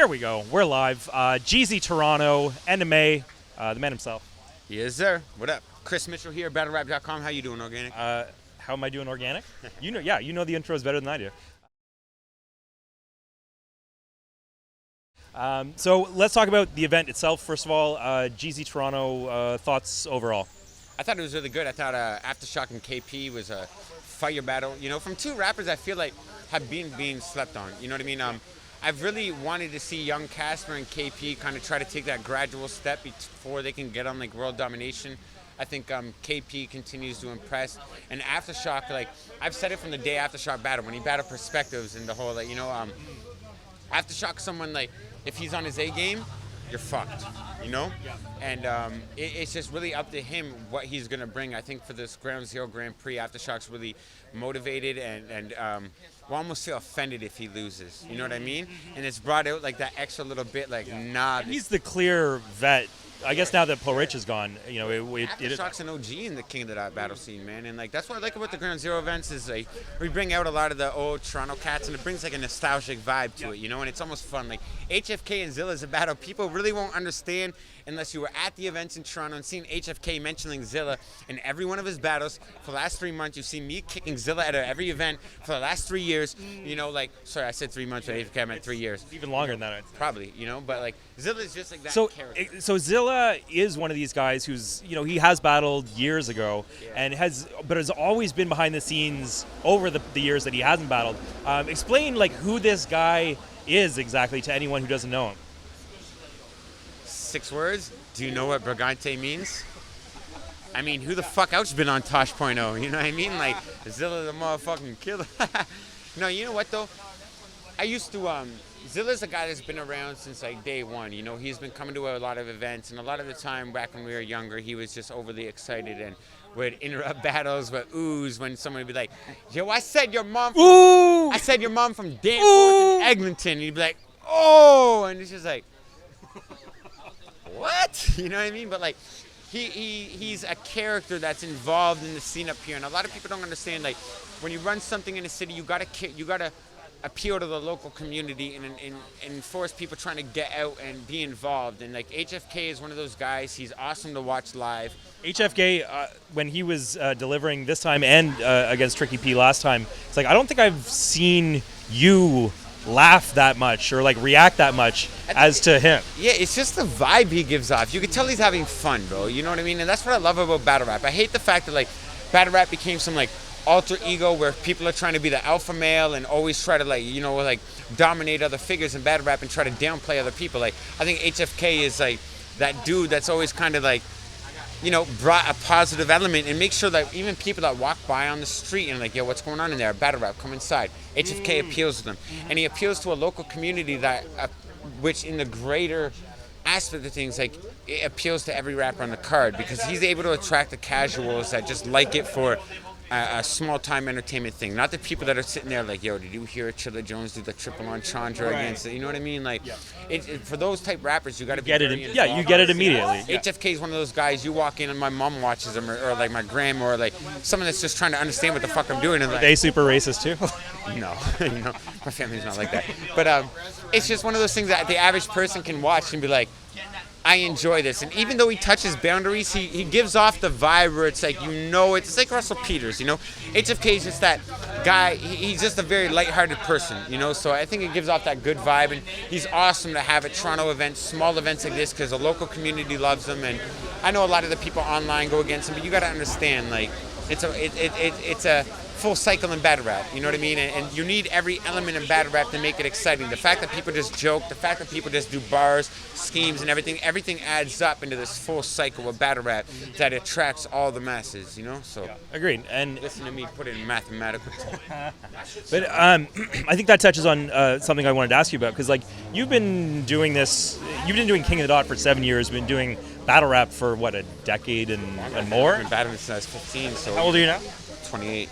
Here we go. We're live. GZ Toronto, end of May. The man himself. Yes, sir. What up? Chris Mitchell here, BattleRap.com. How you doing, Organik? How am I doing, Organic? You know the intros better than I do. So let's talk about the event itself. First of all, GZ Toronto, thoughts overall? I thought it was really good. I thought Aftershock and KP was a fire battle. You know, from two rappers I feel like have been being slept on. You know what I mean? I've really wanted to see young Casper and KP kind of try to take that gradual step before they can get on like world domination. I think KP continues to impress. And Aftershock, like I've said it from the day Aftershock battled, when he battled Perspectives and the whole, like, you know, Aftershock, someone like, if he's on his A game, you're fucked, you know? And it's just really up to him what he's going to bring. I think for this Ground Zero Grand Prix, Aftershock's really motivated and will almost feel offended if he loses. You know what I mean? And it's brought out like that extra little bit, like, nah. He's the clear vet. I guess now that Paul Rich is gone, you know, Aftershock's an OG in the king of that battle scene, man. And like that's what I like about the Ground Zero events is like we bring out a lot of the old Toronto cats and it brings like a nostalgic vibe to it, you know, and it's almost fun. Like HFK and Zilla is a battle people really won't understand unless you were at the events in Toronto and seen HFK mentioning Zilla in every one of his battles for the last 3 months. You've seen me kicking Zilla at every event for the last 3 years. You know, like, sorry, I said 3 months, but HFK I meant 3 years. Even longer than that, I'd say. Probably, you know, but like Zilla's just like that character. So Zilla is one of these guys who's, you know, he has battled years ago and has always been behind the scenes over the years that he hasn't battled. Explain like who this guy is exactly to anyone who doesn't know him. 6 words. Do you know what Brigante means? I mean, who the fuck else been on Tosh.0? You know what I mean? Like, Zilla the motherfucking killer. No, you know what though? I used to, Zilla's a guy that's been around since like day one. You know, he's been coming to a lot of events, and a lot of the time back when we were younger, he was just overly excited and would interrupt battles with oohs when someone would be like, yo, I said your mom from Danforth and Eglinton. And he'd be like, oh, and it's just like, what? You know what I mean? But like, he's a character that's involved in the scene up here, and a lot of people don't understand. Like, when you run something in a city, you gotta appeal to the local community and force people trying to get out and be involved. And like HFK is one of those guys. He's awesome to watch live. HFK, when he was delivering this time and against Tricky P last time, it's like I don't think I've seen you laugh that much or like react that much as to him. Yeah, it's just the vibe he gives off. You can tell he's having fun, bro. You know what I mean? And that's what I love about battle rap. I hate the fact that like battle rap became some like alter ego where people are trying to be the alpha male and always try to like, you know, like dominate other figures in battle rap and try to downplay other people. Like I think HFK is like that dude that's always kind of like, you know, brought a positive element and make sure that even people that walk by on the street and like, yo, what's going on in there? Battle rap, come inside. HFK appeals to them. And he appeals to a local community that, which in the greater aspect of things, like it appeals to every rapper on the card because he's able to attract the casuals that just like it for a small-time entertainment thing. Not the people that are sitting there like, yo, did you hear Chilla Jones do the triple entendre against it? You know what I mean? Like, for those type rappers, you got to be get it. Yeah, you get it immediately. HFK is one of those guys. You walk in and my mom watches him, or like my grandma, or like someone that's just trying to understand what the fuck I'm doing. And like, are they super racist too? No, you know, my family's not like that. But it's just one of those things that the average person can watch and be like, I enjoy this. And even though he touches boundaries, he gives off the vibe where it's like, you know, it's like Russell Peters, you know? HFK is just that guy. He's just a very lighthearted person, you know? So I think it gives off that good vibe. And he's awesome to have at Toronto events, small events like this, because the local community loves him. And I know a lot of the people online go against him, but you got to understand, like, it's a full cycle in battle rap, you know what I mean? And you need every element in battle rap to make it exciting. The fact that people just joke, the fact that people just do bars, schemes, and everything adds up into this full cycle of battle rap that attracts all the masses, you know? So agreed. And listen to me put it in mathematical terms. But I think that touches on something I wanted to ask you about, because like you've been doing King of the Dot for 7 years, been doing battle rap for what, a decade and more? I've been battling since I was 15. So how old are you now? 28.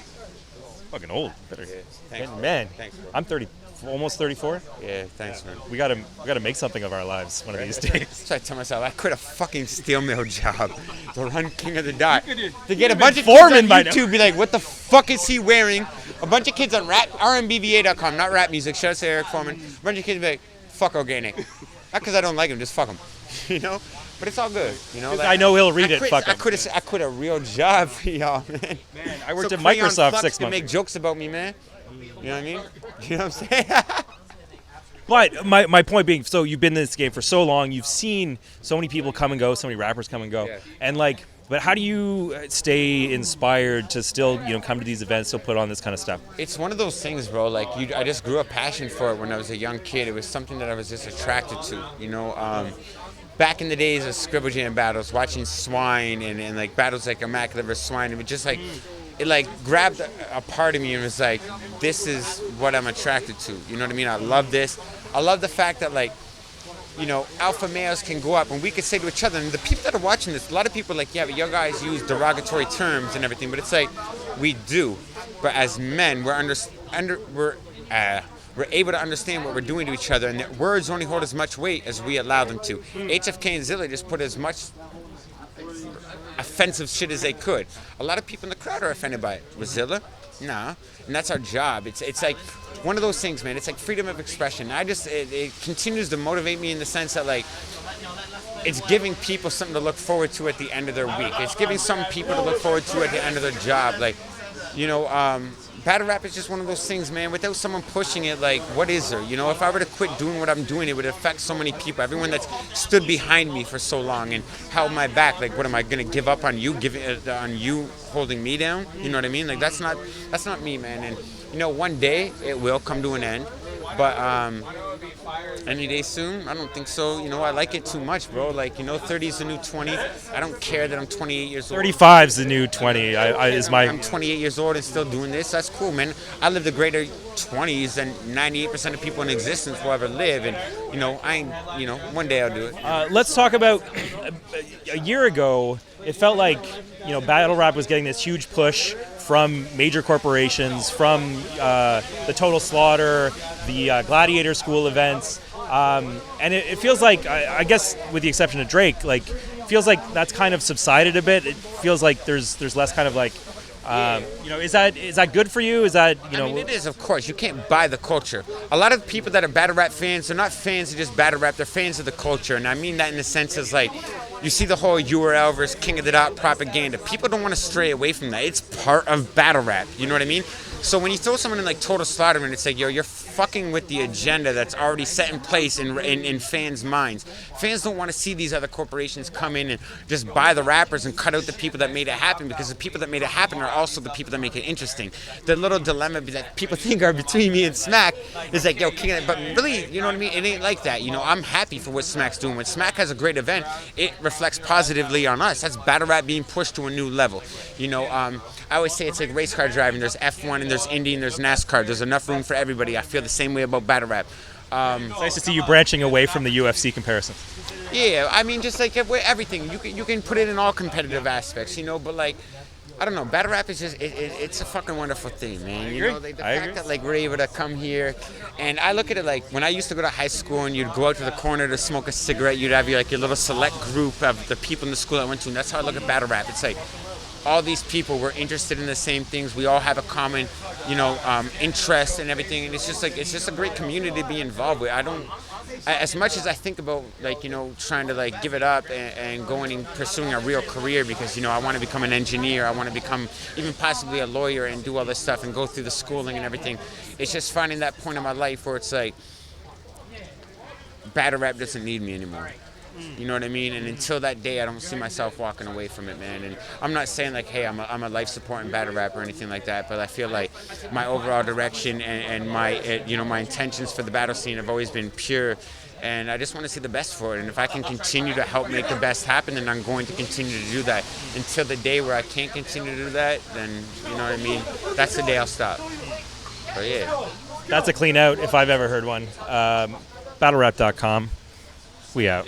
Fucking old. Yeah, thanks, man. Thanks, bro. I'm 30, almost 34. Yeah, thanks, man. We gotta make something of our lives one of these days. So I tell myself, I quit a fucking steel mill job to run King of the Dot. To get a been bunch of foreman kids by on now. YouTube be like, what the fuck is he wearing? A bunch of kids on rmbva.com, not rap music, shout out to Eric Foreman. A bunch of kids be like, fuck Organik. Not because I don't like him, just fuck him. You know? But it's all good. You know? Like, I know he'll read it. Fuck him. I quit a real job for y'all, man. Man, I worked at Crayon Microsoft Flux 6 can months. make jokes about me, man. You know what I mean? You know what I'm saying? But my point being, so you've been in this game for so long, you've seen so many people come and go, so many rappers come and go, and like, but how do you stay inspired to still, come to these events, still put on this kind of stuff? It's one of those things, bro. Like, I just grew a passion for it when I was a young kid. It was something that I was just attracted to, Back in the days of Scribble Jam battles, watching Swine and like battles like Immaculate vs. Swine, it was just like, it like grabbed a part of me and was like, this is what I'm attracted to. You know what I mean? I love this. I love the fact that, like, alpha males can go up and we could say to each other, and the people that are watching this, a lot of people are like, yeah, but your guys use derogatory terms and everything, but it's like, we do. But as men, we're able to understand what we're doing to each other, and that words only hold as much weight as we allow them to. HFK and Zilla just put as much offensive shit as they could. A lot of people in the crowd are offended by it. With Zilla? Nah. And that's our job. It's like one of those things, man. It's like freedom of expression. It continues to motivate me in the sense that, like, it's giving people something to look forward to at the end of their week. It's giving some people to look forward to at the end of their job. Like, battle rap is just one of those things, man. Without someone pushing it, like, what is there? If I were to quit doing what I'm doing, it would affect so many people. Everyone that's stood behind me for so long and held my back. Like, what am I gonna give up on you? Giving it on you holding me down? You know what I mean? Like, that's not me, man. And one day it will come to an end. But any day soon? I don't think so. I like it too much, bro. Like, 30 is the new 20. I don't care that I'm 28 years old. 35 is the new 20. I'm 28 years old and still doing this. That's cool, man. I lived the greater 20s than 98% of people in existence will ever live. And, one day I'll do it. Let's talk about a year ago. It felt like, battle rap was getting this huge push from major corporations, from the Total Slaughter, the Gladiator School events, and it feels like, I guess with the exception of Drake, like, feels like that's kind of subsided a bit. It feels like there's less kind of like, is that good for you? Is that, I mean, it is, of course. You can't buy the culture. A lot of people that are battle rap fans, they're not fans of just battle rap. They're fans of the culture, and I mean that in the sense as, like, you see the whole URL versus King of the Dot propaganda. People don't want to stray away from that. It's part of battle rap. You know what I mean? So when you throw someone in like Total Slaughter and it's like, yo, you're fucking with the agenda that's already set in place in fans' minds. Fans don't want to see these other corporations come in and just buy the rappers and cut out the people that made it happen, because the people that made it happen are also the people that make it interesting. The little dilemma that people think are between me and Smack is like, yo, King of the, but really, you know what I mean? It ain't like that. I'm happy for what Smack's doing. When Smack has a great event, it reflects positively on us. That's battle rap being pushed to a new level. I always say it's like race car driving. There's F1 and there's Indy and there's NASCAR. There's enough room for everybody. I feel the same way about battle rap. It's nice to see you branching away from the UFC comparison. Yeah, I mean, just like everything. You can put it in all competitive aspects, but like, I don't know, battle rap is just, it's a fucking wonderful thing, man. The fact that, like, we're able to come here, and I look at it like, when I used to go to high school and you'd go out to the corner to smoke a cigarette, you'd have your little select group of the people in the school I went to, and that's how I look at battle rap. It's like, all these people were interested in the same things. We all have a common, interest and everything, and it's just a great community to be involved with. As much as I think about, like, trying to, like, give it up and going and pursuing a real career, because, I want to become an engineer, I want to become even possibly a lawyer and do all this stuff and go through the schooling and everything. It's just finding that point in my life where it's like, battle rap doesn't need me anymore. You know what I mean? And until that day, I don't see myself walking away from it, man. And I'm not saying, like, hey, I'm a life-supporting battle rap or anything like that, but I feel like my overall direction and my, my intentions for the battle scene have always been pure, and I just want to see the best for it. And if I can continue to help make the best happen, then I'm going to continue to do that. Until the day where I can't continue to do that, then, you know what I mean? That's the day I'll stop. But yeah. That's a clean out if I've ever heard one. BattleRap.com. We out.